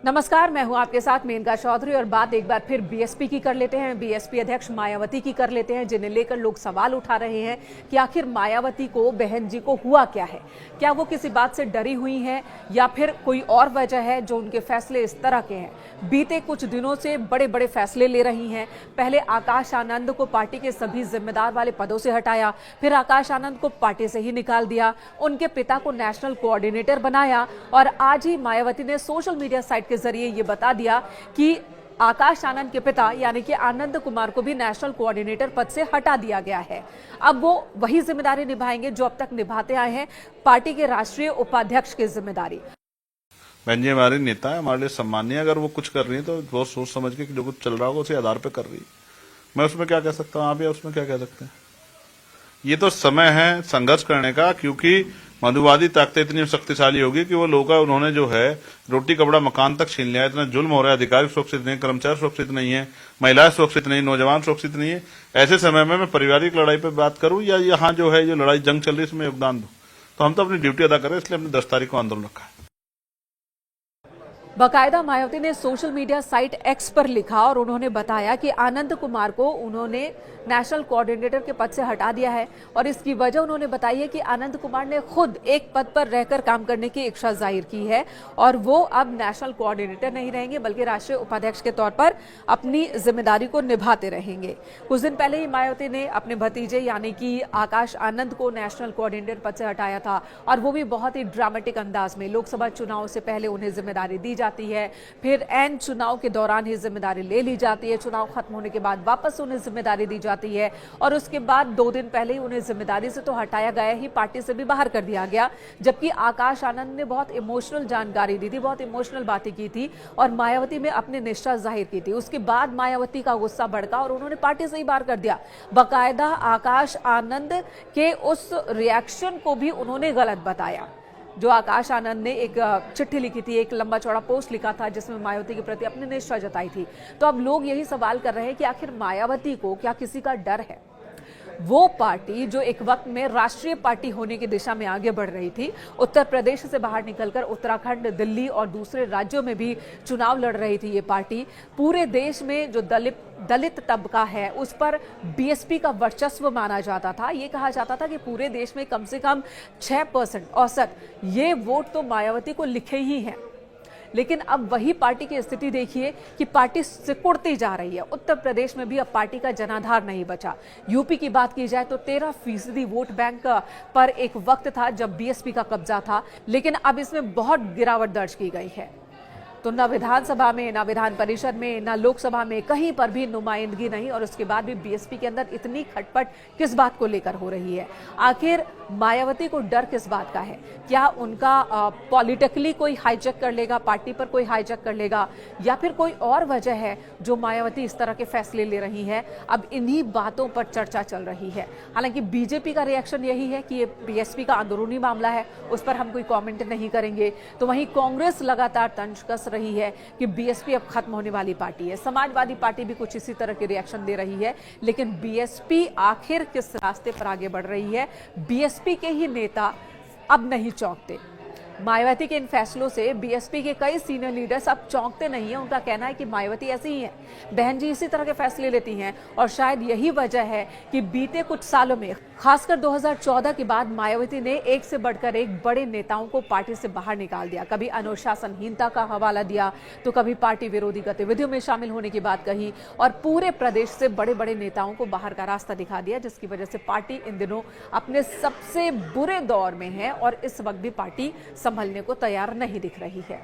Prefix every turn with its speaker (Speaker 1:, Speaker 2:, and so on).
Speaker 1: नमस्कार, मैं हूं आपके साथ मेनका चौधरी और बात एक बार फिर बीएसपी की कर लेते हैं। बीएसपी अध्यक्ष मायावती की कर लेते हैं, जिन्हें लेकर लोग सवाल उठा रहे हैं कि आखिर मायावती को, बहन जी को हुआ क्या है। क्या वो किसी बात से डरी हुई हैं या फिर कोई और वजह है जो उनके फैसले इस तरह के हैं। बीते कुछ दिनों से बड़े बड़े फैसले ले रही हैं। पहले आकाश आनंद को पार्टी के सभी जिम्मेदार वाले पदों से हटाया, फिर आकाश आनंद को पार्टी से ही निकाल दिया, उनके पिता को नेशनल कोऑर्डिनेटर बनाया और आज ही मायावती ने सोशल मीडिया साइट के जरिए ये बता दिया कि आकाश आनंद के पिता यानी कि आनंद कुमार को भी नेशनल कोऑर्डिनेटर पद से हटा दिया गया है। अब वो वही जिम्मेदारी निभाएंगे जो अब तक निभाते आए हैं, पार्टी के राष्ट्रीय उपाध्यक्ष की जिम्मेदारी।
Speaker 2: बहन जी हमारी नेता है, हमारे लिए सम्मानीय। अगर वो कुछ कर रही है तो बहुत सोच समझ के जो कुछ चल रहा होगा उसी आधार पर कर रही है। मैं उसमें क्या कह सकता हूँ, आप या उसमें क्या कह सकते हैं। ये तो समय है संघर्ष करने का, क्योंकि मधुवादी ताकतें इतनी शक्तिशाली होगी कि वो लोग उन्होंने जो है रोटी कपड़ा मकान तक छीन लिया। इतना जुल्म हो रहा है, अधिकारी सुरक्षित नहीं, कर्मचारी सुरक्षित नहीं है, महिलाएं सुरक्षित नहीं, नौजवान सुरक्षित नहीं है। ऐसे समय में मैं पारिवारिक लड़ाई पर बात करूं या यहाँ जो है जो लड़ाई जंग चल रही है इसमें योगदान दूं, तो हम तो अपनी ड्यूटी अदा करें, इसलिए हमने 10 तारीख को आंदोलन रखा है।
Speaker 1: बाकायदा मायावती ने सोशल मीडिया साइट एक्स पर लिखा और उन्होंने बताया कि आनंद कुमार को उन्होंने नेशनल कोऑर्डिनेटर के पद से हटा दिया है और इसकी वजह उन्होंने बताई है कि आनंद कुमार ने खुद एक पद पर रहकर काम करने की इच्छा जाहिर की है और वो अब नेशनल कोऑर्डिनेटर नहीं रहेंगे बल्कि राष्ट्रीय उपाध्यक्ष के तौर पर अपनी जिम्मेदारी को निभाते रहेंगे। कुछ दिन पहले ही मायावती ने अपने भतीजे यानी कि आकाश आनंद को नेशनल कोऑर्डिनेटर पद से हटाया था और वो भी बहुत ही ड्रामेटिक अंदाज में। लोकसभा चुनाव से पहले उन्हें जिम्मेदारी दी जाती है, फिर एन चुनाव के दौरान ही जिम्मेदारी ले ली जाती है, चुनाव खत्म होने के बाद वापस उन्हें जिम्मेदारी दी जाती है और उसके बाद 2 दिन पहले ही उन्हें जिम्मेदारी से तो हटाया गया ही, पार्टी से भी बाहर कर दिया गया। जबकि आकाश आनंद ने बहुत इमोशनल जानकारी दी थी, बहुत इमोशनल बातें की थी और मायावती में अपनी निष्ठा जाहिर की थी। उसके बाद मायावती का गुस्सा भड़का और उन्होंने पार्टी से ही बाहर कर दिया। बाकायदा आकाश आनंद के उस रिएक्शन को भी उन्होंने गलत बताया। जो आकाश आनंद ने एक चिट्ठी लिखी थी, एक लंबा चौड़ा पोस्ट लिखा था जिसमें मायावती के प्रति अपनी निष्ठा जताई थी। तो अब लोग यही सवाल कर रहे हैं कि आखिर मायावती को क्या किसी का डर है। वो पार्टी जो एक वक्त में राष्ट्रीय पार्टी होने की दिशा में आगे बढ़ रही थी, उत्तर प्रदेश से बाहर निकलकर उत्तराखंड, दिल्ली और दूसरे राज्यों में भी चुनाव लड़ रही थी। ये पार्टी पूरे देश में जो दलित तबका है उस पर बीएसपी का वर्चस्व माना जाता था। ये कहा जाता था कि पूरे देश में कम से कम 6% औसत ये वोट तो मायावती को लिखे ही हैं। लेकिन अब वही पार्टी की स्थिति देखिए कि पार्टी सिकुड़ती जा रही है। उत्तर प्रदेश में भी अब पार्टी का जनाधार नहीं बचा। यूपी की बात की जाए तो 13% वोट बैंक पर एक वक्त था जब बीएसपी का कब्जा था, लेकिन अब इसमें बहुत गिरावट दर्ज की गई है। तो न विधानसभा में, न विधान परिषद में, न लोकसभा में कहीं पर भी नुमाइंदगी नहीं और उसके बाद भी बीएसपी के अंदर इतनी खटपट किस बात को लेकर हो रही है। आखिर मायावती को डर किस बात का है? क्या उनका पॉलिटिकली कोई हाईजैक कर लेगा, पार्टी पर कोई हाईजैक कर लेगा, या फिर कोई और वजह है जो मायावती इस तरह के फैसले ले रही है? अब इन्हीं बातों पर चर्चा चल रही है। हालांकि बीजेपी का रिएक्शन यही है कि ये बीएसपी का अंदरूनी मामला है, उस पर हम कोई कॉमेंट नहीं करेंगे। तो वहीं कांग्रेस लगातार तंज कस रही है कि बीएसपी अब खत्म होने वाली पार्टी है। समाजवादी पार्टी भी कुछ इसी तरह के रिएक्शन दे रही है। लेकिन बीएसपी आखिर किस रास्ते पर आगे बढ़ रही है? बीएसपी के ही नेता अब नहीं चौंकते। मायावती के इन फैसलों से बीएसपी के कई सीनियर लीडर्स अब चौंकते नहीं हैं। उनका कहना है कि मायावती ऐसी ही है, बहन जी इसी तरह के फैसले लेती हैं और शायद यही वजह है कि बीते कुछ सालों में, खासकर 2014 के बाद, मायावती ने एक से बढ़कर एक बड़े नेताओं को पार्टी से बाहर निकाल दिया। कभी अनुशासनहीनता का हवाला दिया तो कभी पार्टी विरोधी गतिविधियों में शामिल होने की बात कही और पूरे प्रदेश से बड़े बड़े नेताओं को बाहर का रास्ता दिखा दिया, जिसकी वजह से पार्टी इन दिनों अपने सबसे बुरे दौर में है और इस वक्त भी पार्टी संभलने को तैयार नहीं दिख रही है।